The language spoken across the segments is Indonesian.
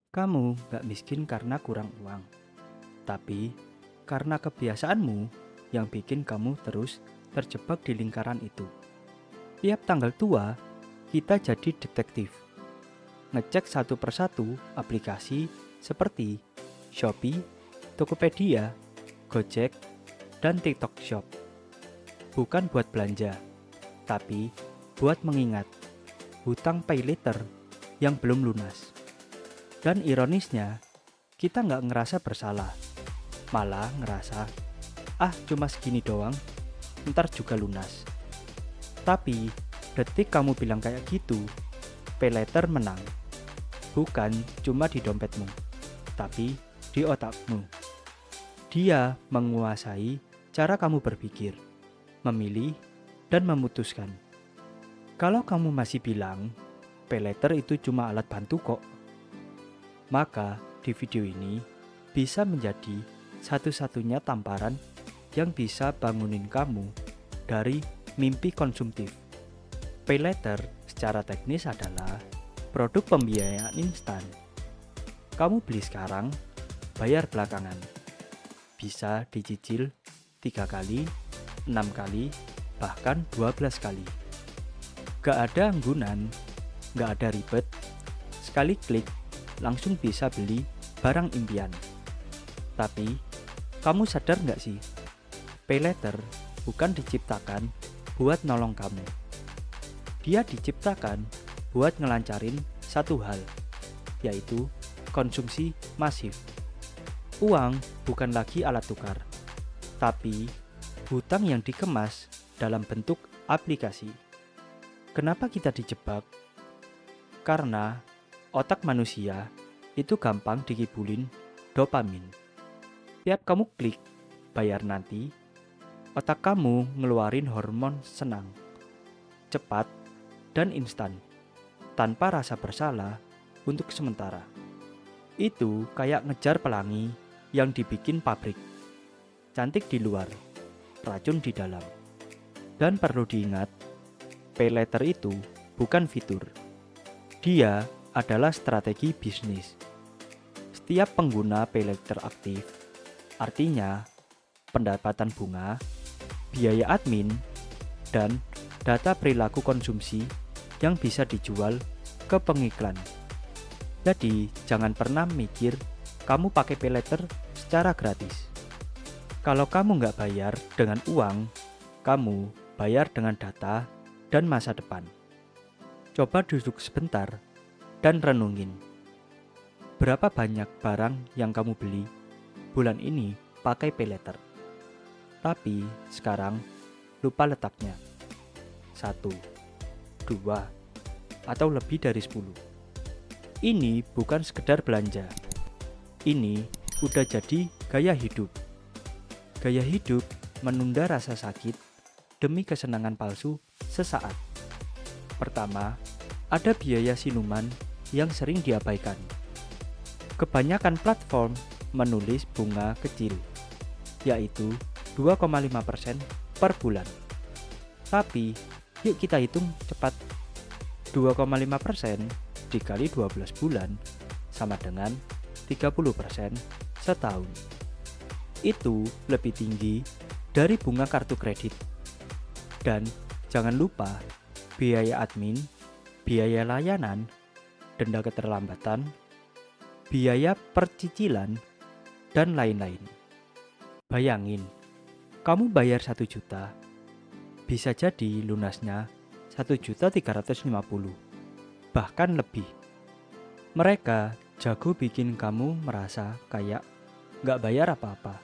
Kamu gak miskin karena kurang uang, tapi karena kebiasaanmu yang bikin kamu terus terjebak di lingkaran itu. Tiap tanggal tua, kita jadi detektif. Ngecek satu persatu aplikasi seperti Shopee, Tokopedia, Gojek, dan TikTok Shop. Bukan buat belanja, tapi buat mengingat hutang pay later yang belum lunas. Dan ironisnya, kita nggak ngerasa bersalah, malah ngerasa, cuma segini doang, ntar juga lunas. Tapi, detik kamu bilang kayak gitu, pay later menang. Bukan cuma di dompetmu, tapi di otakmu. Dia menguasai cara kamu berpikir, memilih, dan memutuskan. Kalau kamu masih bilang, pay later itu cuma alat bantu kok, maka di video ini bisa menjadi satu-satunya tamparan yang bisa bangunin kamu dari mimpi konsumtif. Pay later secara teknis adalah produk pembiayaan instan. Kamu beli sekarang, bayar belakangan. Bisa dicicil 3 kali, 6 kali, bahkan 12 kali. Gak ada anggunan, gak ada ribet. Sekali klik, langsung bisa beli barang impian. Tapi, kamu sadar nggak sih? Pay later bukan diciptakan buat nolong kamu. Dia diciptakan buat ngelancarin satu hal, yaitu konsumsi masif. Uang bukan lagi alat tukar, tapi hutang yang dikemas dalam bentuk aplikasi. Kenapa kita dijebak? Karena otak manusia itu gampang dikibulin dopamin. Tiap kamu klik bayar nanti, otak kamu ngeluarin hormon senang, cepat, dan instan, tanpa rasa bersalah untuk sementara. Itu kayak ngejar pelangi yang dibikin pabrik. Cantik di luar, racun di dalam. Dan perlu diingat, pay later itu bukan fitur. Dia adalah strategi bisnis. Setiap pengguna pay later aktif, artinya pendapatan bunga, biaya admin, dan data perilaku konsumsi yang bisa dijual ke pengiklan. Jadi, jangan pernah mikir kamu pakai pay later secara gratis. Kalau kamu nggak bayar dengan uang, kamu bayar dengan data dan masa depan. Coba duduk sebentar dan renungin. Berapa banyak barang yang kamu beli bulan ini pakai pay later? Tapi sekarang lupa letaknya. 1, 2, atau lebih dari 10. Ini bukan sekedar belanja. Ini udah jadi gaya hidup. Gaya hidup menunda rasa sakit demi kesenangan palsu sesaat. Pertama, ada biaya siluman yang sering diabaikan. Kebanyakan platform menulis bunga kecil, yaitu 2,5% per bulan. Tapi, yuk kita hitung cepat. 2,5% dikali 12 bulan sama dengan 30% setahun. Itu lebih tinggi dari bunga kartu kredit. Dan jangan lupa biaya admin, biaya layanan, denda keterlambatan, biaya percicilan, dan lain-lain. Bayangin, kamu bayar 1 juta, bisa jadi lunasnya 1.350.000, bahkan lebih. Mereka jago bikin kamu merasa kayak gak bayar apa-apa.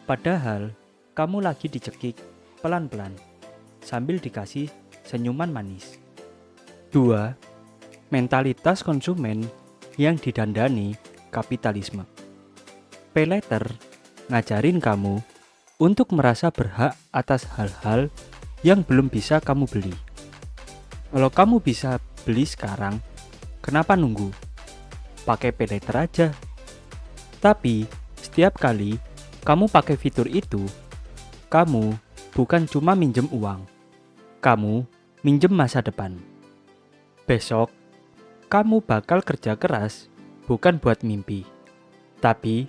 Padahal kamu lagi dicekik pelan-pelan sambil dikasih senyuman manis. 2. Mentalitas konsumen yang didandani kapitalisme. Pay later ngajarin kamu untuk merasa berhak atas hal-hal yang belum bisa kamu beli. Kalau kamu bisa beli sekarang, kenapa nunggu? Pakai pay later aja. Tapi setiap kali kamu pakai fitur itu, kamu bukan cuma minjem uang, kamu minjem masa depan. Besok, kamu bakal kerja keras bukan buat mimpi, tapi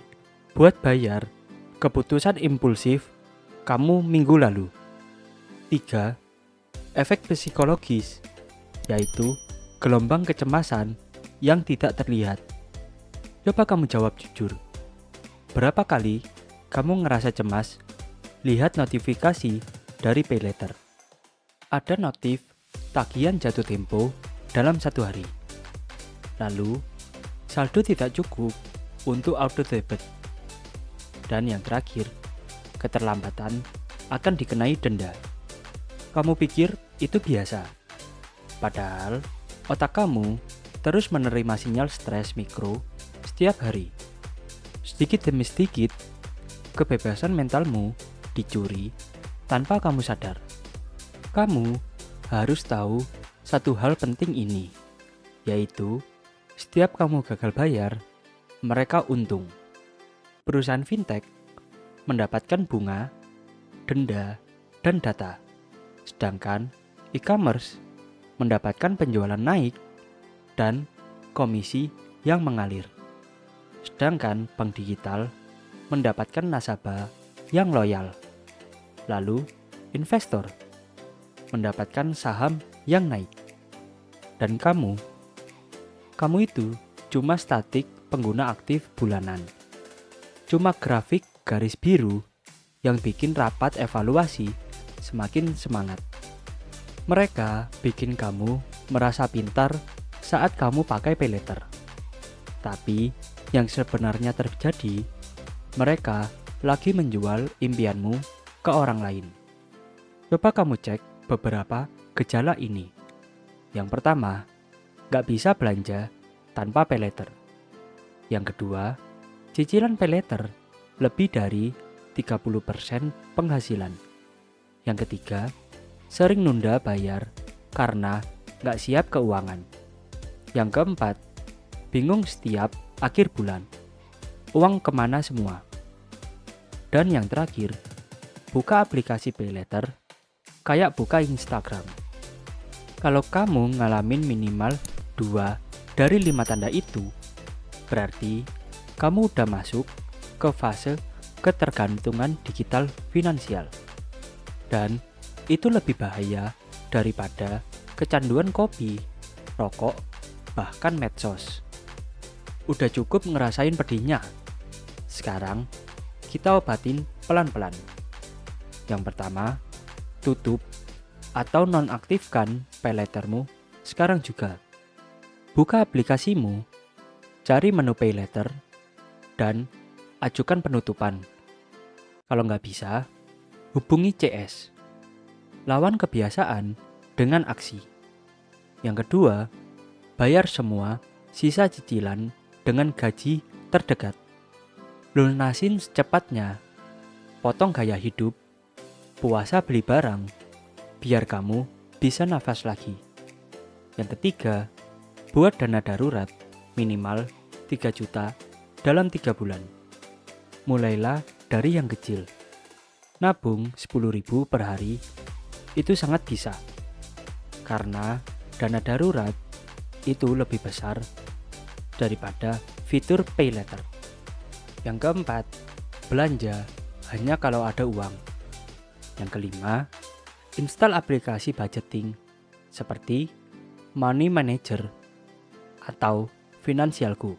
buat bayar keputusan impulsif kamu minggu lalu. 3. Efek psikologis, yaitu gelombang kecemasan yang tidak terlihat. Coba kamu jawab jujur. Berapa kali kamu ngerasa cemas lihat notifikasi dari paylater? Ada notif tagihan jatuh tempo dalam 1 hari. Lalu, saldo tidak cukup untuk auto debit. Dan yang terakhir, keterlambatan akan dikenai denda. Kamu pikir itu biasa. Padahal, otak kamu terus menerima sinyal stres mikro setiap hari. Sedikit demi sedikit, kebebasan mentalmu dicuri tanpa kamu sadar. Kamu harus tahu satu hal penting ini, yaitu setiap kamu gagal bayar, mereka untung. Perusahaan fintech mendapatkan bunga, denda, dan data. Sedangkan e-commerce mendapatkan penjualan naik dan komisi yang mengalir. Sedangkan bank digital mendapatkan nasabah yang loyal. Lalu, investor mendapatkan saham yang naik. Dan kamu itu cuma statik pengguna aktif bulanan. Cuma grafik garis biru yang bikin rapat evaluasi semakin semangat. Mereka bikin kamu merasa pintar saat kamu pakai paylater. Tapi yang sebenarnya terjadi, mereka lagi menjual impianmu ke orang lain. Coba kamu cek beberapa gejala ini. Yang pertama, gak bisa belanja tanpa paylater. Yang kedua, cicilan paylater lebih dari 30% penghasilan. Yang ketiga, sering nunda bayar karena gak siap keuangan. Yang keempat, bingung setiap akhir bulan. Uang kemana semua? Dan yang terakhir, buka aplikasi paylater kayak buka Instagram. Kalau kamu ngalamin minimal 2 dari 5 tanda itu, berarti kamu udah masuk ke fase ketergantungan digital finansial. Dan itu lebih bahaya daripada kecanduan kopi, rokok, bahkan medsos. Udah cukup ngerasain pedihnya. Sekarang kita obatin pelan-pelan. Yang pertama, tutup atau nonaktifkan paylettermu sekarang juga. Buka aplikasimu, cari menu payletter, dan ajukan penutupan. Kalau nggak bisa, hubungi CS. Lawan kebiasaan dengan aksi. Yang kedua, bayar semua sisa cicilan dengan gaji terdekat. Lunasin secepatnya. Potong gaya hidup. Puasa beli barang. Biar kamu bisa nafas lagi. Yang ketiga, buat dana darurat minimal 3 juta dalam 3 bulan. Mulailah dari yang kecil. Nabung 10.000 per hari itu sangat bisa. Karena dana darurat itu lebih besar daripada fitur paylater. Yang keempat, belanja hanya kalau ada uang. Yang kelima, install aplikasi budgeting seperti Money Manager atau Finansialku.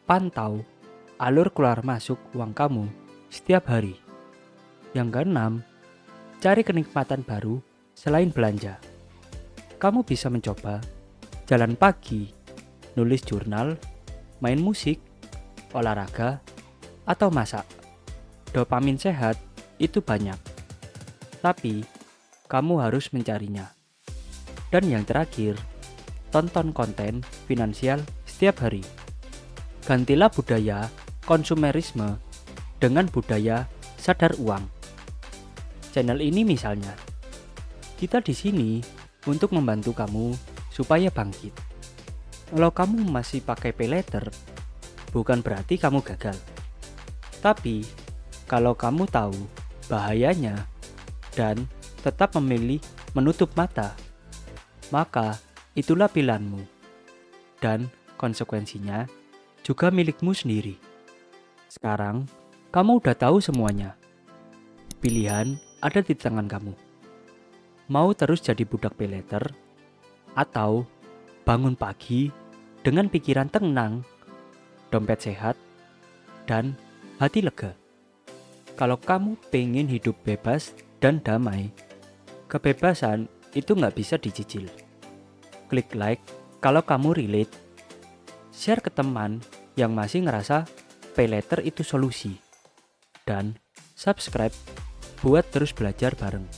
Pantau alur keluar masuk uang kamu setiap hari. Yang keenam, cari kenikmatan baru selain belanja. Kamu bisa mencoba jalan pagi, nulis jurnal, main musik, olahraga, atau masak. Dopamin sehat itu banyak, tapi kamu harus mencarinya. Dan yang terakhir, tonton konten finansial setiap hari. Gantilah budaya konsumerisme dengan budaya sadar uang. Channel ini misalnya, kita di sini untuk membantu kamu supaya bangkit. Kalau kamu masih pakai paylater, bukan berarti kamu gagal. Tapi, kalau kamu tahu bahayanya dan tetap memilih menutup mata, maka itulah pilihanmu. Dan Konsekuensinya juga milikmu sendiri. Sekarang, kamu udah tahu semuanya. Pilihan ada di tangan kamu. Mau terus jadi budak paylater, atau bangun pagi dengan pikiran tenang, dompet sehat, dan hati lega. Kalau kamu pengen hidup bebas dan damai, kebebasan itu nggak bisa dicicil. Klik like kalau kamu relate. Share ke teman yang masih ngerasa paylater itu solusi. Dan subscribe buat terus belajar bareng.